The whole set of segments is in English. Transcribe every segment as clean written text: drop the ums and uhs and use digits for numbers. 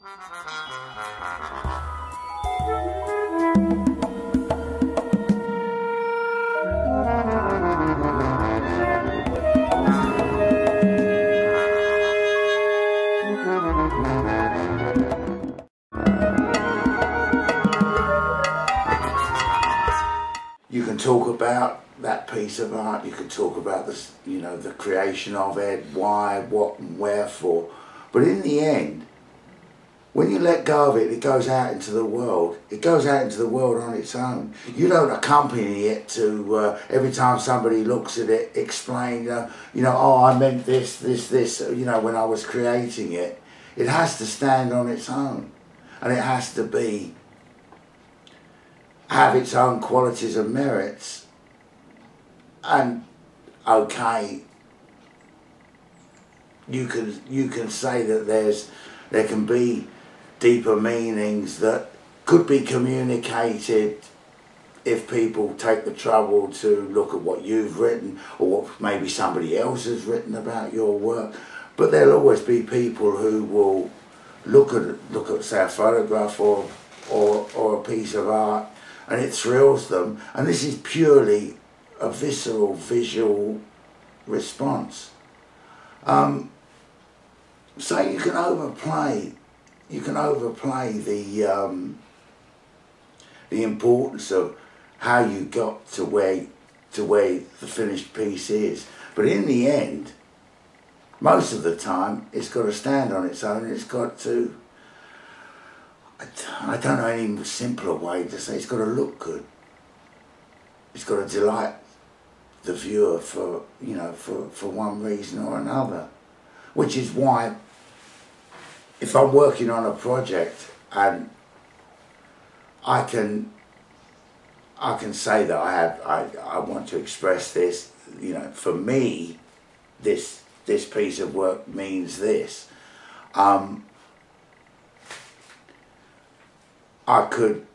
You can talk about that piece of art, you can talk about this, you know, the creation of it, why, what and wherefore, but in the end, when you let go of it, it goes out into the world. It goes out into the world on its own. You don't accompany it to, every time somebody looks at it, explain, you know, oh, I meant this, you know, when I was creating it. It has to stand on its own. And it has to have its own qualities and merits. And, okay, you can say that there can be deeper meanings that could be communicated if people take the trouble to look at what you've written or what maybe somebody else has written about your work. But there'll always be people who will look at say a photograph or a piece of art and it thrills them, and this is purely a visceral visual response. So you can overplay the importance of how you got to where the finished piece is. But in the end, most of the time, it's got to stand on its own. It's got to, I don't know any simpler way to say, it's got to look good. It's got to delight the viewer for one reason or another, which is why, if I'm working on a project and I can say that I want to express this, you know, for me, this piece of work means this. I could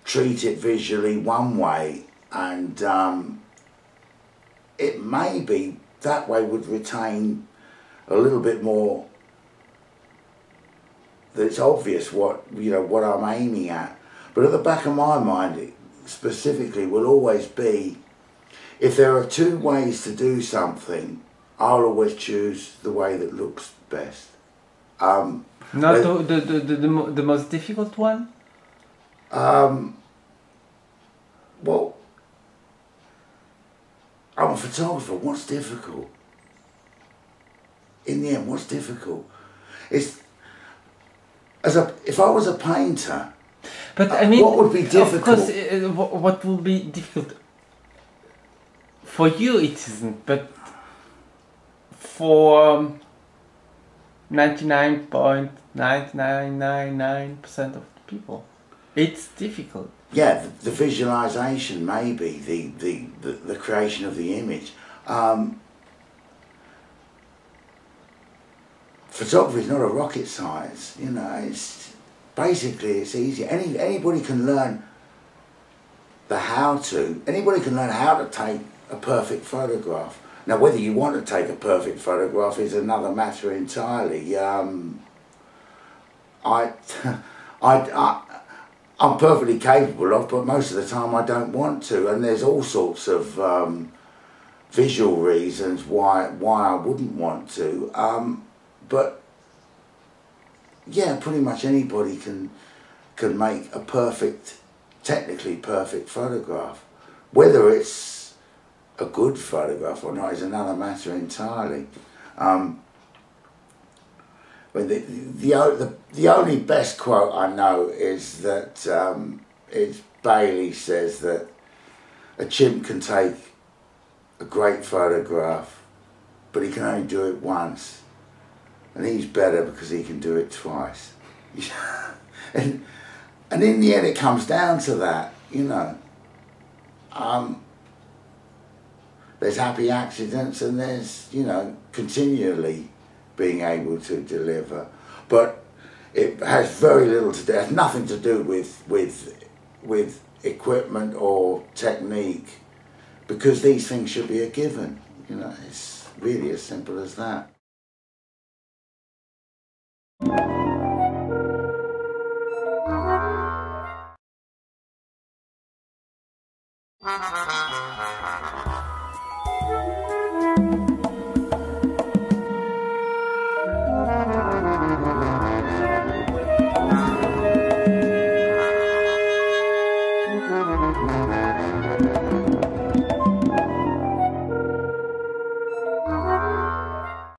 treat it visually one way, and it may be that way would retain a little bit more, that it's obvious what I'm aiming at. But at the back of my mind, it specifically will always be, if there are two ways to do something, I'll always choose the way that looks best. Not the most difficult one? Well, I'm a photographer. What's difficult? In the end, what's difficult? If I was a painter, but I mean, what would be difficult? Of course, what will be difficult for you, it isn't, but for 99.9999% of people, it's difficult. Yeah, the visualization, maybe the creation of the image. Photography is not a rocket science, you know. It's easy. Anybody can learn the how to. Anybody can learn how to take a perfect photograph. Now, whether you want to take a perfect photograph is another matter entirely. I'm perfectly capable of, but most of the time I don't want to, and there's all sorts of visual reasons why I wouldn't want to. But yeah, pretty much anybody can make a technically perfect photograph. Whether it's a good photograph or not is another matter entirely. But the only best quote I know is that Bailey says that a chimp can take a great photograph, but he can only do it once, and he's better because he can do it twice. and in the end, it comes down to that, you know. There's happy accidents, and there's, you know, continually being able to deliver, but it has very little to do, has nothing to do with equipment or technique, because these things should be a given, you know. It's really as simple as that.